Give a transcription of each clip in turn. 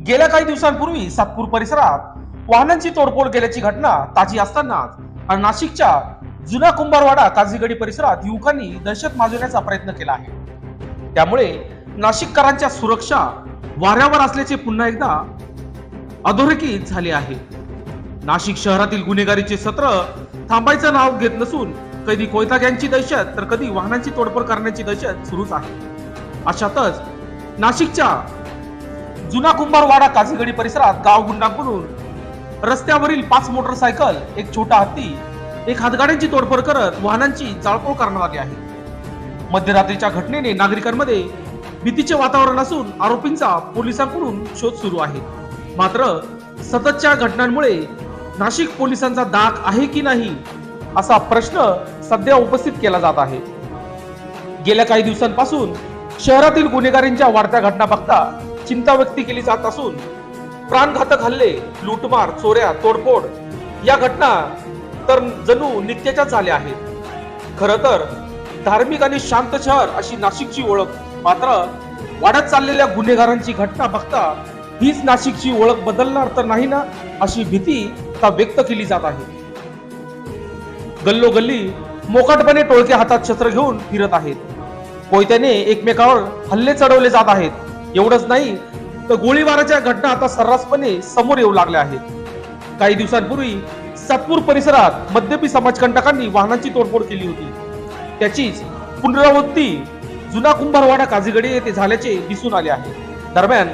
गेल्या काही दिवसांपूर्वी सातपूर परिसरात वाहनांची तोडफोड केल्याची घटना ताजी असतानाच नाशिकच्या जुना कुंभारवाडा काझीगडी परिसरात युवकांनी दहशत माजवण्याचा प्रयत्न केला आहे। त्यामुळे नाशिककरांच्या सुरक्षा वाऱ्यावर असल्याचे पुन्हा एकदा अधोरेखित झाले आहे। नाशिक शहरातील गुन्हेगारीचे सत्र थांबायचं नाव घेत नसून कधी कोयता गँगची दहशत तर कधी वाहनांची तोडफोड करण्याची दहशत सुरूच आहे। अशातच नाशिकच्या जुना कुंभारवाडा काझीगडी परिसरात गाव गुंडांकडून रस्त्यावरील 5 मोटरसायकल, एक छोटा हत्ती, एक हातगाड्यांची तोडफोड करत वाहनांची जाळपोळ करण्यात आली आहे। मध्यरात्रीच्या घटनेने नागरिकांमध्ये भीतीचे वातावरण असून आरोपींचा पोलिसांकडून शोध सुरू आहे। मात्र सततच्या घटनांमुळे नाशिक पोलिसांचा धाक आहे की नाही असा प्रश्न सध्या उपस्थित केला जात आहे। गेल्या काही दिवसांपासून शहरातील गुन्हेगारींच्या वाढत्या घटना बघता चिंता व्यक्त केली जात असून प्राणघातक हल्ले, लूटमार, चोऱ्या, तोडफोड या घटना तर जणू नित्याच्याच झाल्या आहेत। खरं तर धार्मिक आणि शांत शहर अशी नाशिकची ओळख, मात्र वाढत चाललेल्या गुन्हेगारांची घटना बघता हीच नाशिकची ओळख बदलणार तर नाही ना अशी भीती आता व्यक्त केली जात आहे। गल्लोगल्ली मोकाटपणे टोळके हातात शस्त्र घेऊन फिरत आहेत। कोयत्याने एकमेकावर हल्ले चढवले जात आहेत। एवढंच नाही तर गोळीबाराच्या घटना आता सर्रासपणे समोर येऊ लागल्या आहेत। काही दिवसांपूर्वी सातपूर परिसरात मद्यपी समाजकंटकांनी वाहनांची तोडफोड केली होती। त्याचीच पुनरावृत्ती जुना कुंभारवाडा काझीगडी येथे झाल्याचे दिसून आले आहे। दरम्यान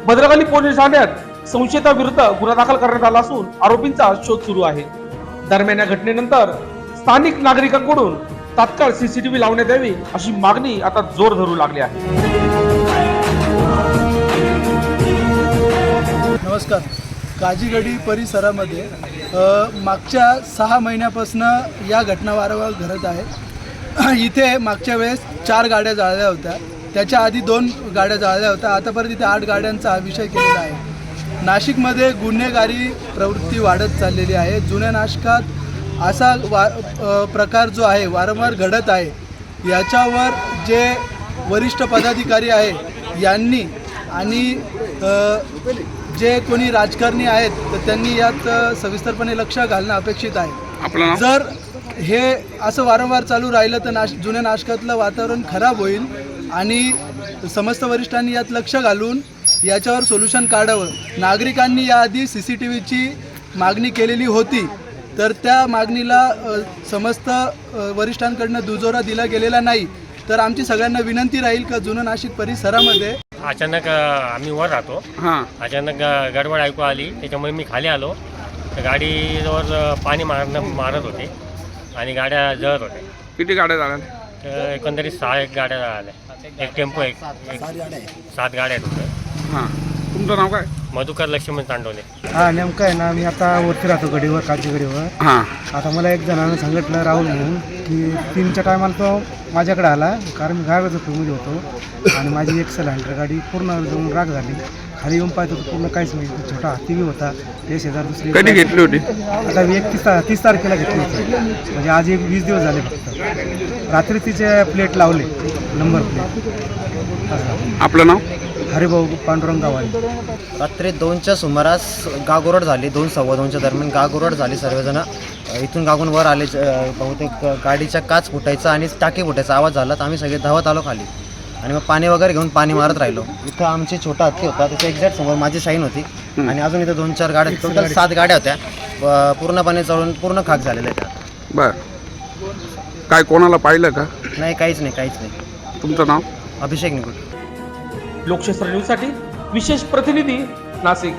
भद्रकाली पोलीस ठाण्यात संशयिताविरुद्ध गुन्हा दाखल करण्यात आला असून आरोपींचा शोध सुरू आहे। दरम्यान या घटनेनंतर स्थानिक नागरिकांकडून तात्काळ सीसीटीव्ही लावण्यात यावी अशी मागणी आता जोर धरू लागली आहे। नमस्कार। काझीगडी परिसरामध्ये मागच्या 6 महिन्यापासून या घटना वारंवार घडत आहे। इथे मागच्या वेळेस 4 गाड्या जाळल्या होत्या, त्याच्या आधी 2 गाड्या जाळल्या होत्या, आतापर्यंत इथे 8 गाड्यांचा विषय केलेला आहे। नाशिकमध्ये गुन्हेगारी प्रवृत्ती वाढत चाललेली आहे। जुन्या नाशकात असा प्रकार जो आहे वारंवार घडत आहे। याच्यावर जे वरिष्ठ पदाधिकारी आहे यांनी आणि जे कोणी राजकारणी आहेत तर त्यांनी यात सविस्तरपणे लक्ष घालणं अपेक्षित आहे। जर हे असं वारंवार चालू राहिलं तर जुन्या नाशकातलं वातावरण खराब होईल आणि समस्त वरिष्ठांनी यात लक्ष घालून याच्यावर सोल्युशन काढावं। नागरिकांनी याआधी CCTVची मागणी केलेली होती, तर त्या मागणीला समस्त वरिष्ठांकडनं दुजोरा दिला गेलेला नाही। तर आमची सगळ्यांना विनंती राहील का जुनं नाशिक परिसरामध्ये अचानक आम्ही वर राहतो, अचानक गडबड ऐकू आली, त्याच्यामुळे मी खाली आलो। तर गाडीवर पाणी मारत होते आणि गाड्या जळत होत्या। किती गाड्या झाल्या? तर एकंदरीत 6 गाड्या झाल्या, एक टेम्पो, एक 7 गाड्या आहेत होत्या। हां, तुमचं नाव काय? मधुकर लक्ष्मण तांडवले। नेमकं आहे ना, मी आता वरती राहतो गडीवर, काझीगडीवर। हां, आता मला एक जणानं सांगितलं, राहुल म्हणून, की 3च्या टायमाला तो माझ्याकडे आला, कारण मी गावाचा फॅमिली होतो आणि माझी एक सिलेंडर गाडी पूर्ण जाऊन राग झाली। खाली येऊन पाहतो तर पूर्ण काहीच नाही। छोटा हत्ती बी होता, ते शेजार दुसरी कधी घेतली होती? आता मी 30 तारखेला घेतली होती, म्हणजे आज 20 दिवस झाले फक्त। रात्री तिचे प्लेट लावले, नंबर प्लेट। आपलं नाव? हरिभाऊ पांडुरंग गावाले। रात्री 2च्या सुमारास गागोरड झाली, 2 सव्वा 2च्या दरम्यान गागोरड झाली। सर्वजण इथून गागून वर आले, बहुतेक गाडीच्या काच फुटायचा आणि टाकी फुटायचा आवाज झाला। तर आम्ही सगळे धावत आलो खाली आणि मग पाणी वगैरे घेऊन पाणी मारत राहिलो। इथं आमची छोटा हत्ती होता, त्याच्या एक्झॅक्ट समोर माझी शाईन होती आणि अजून इथं 2-4 गाड्या, टोटल 7 गाड्या होत्या, पूर्णपणे चढून पूर्ण खाक झालेल्या आहेत। बर, काय कोणाला पाहिलं का? नाही, काहीच नाही। तुमचं नाव? अभिषेक निकुट। लोकशास्त्र न्यूजसाठी विशेष प्रतिनिधी नाशिक।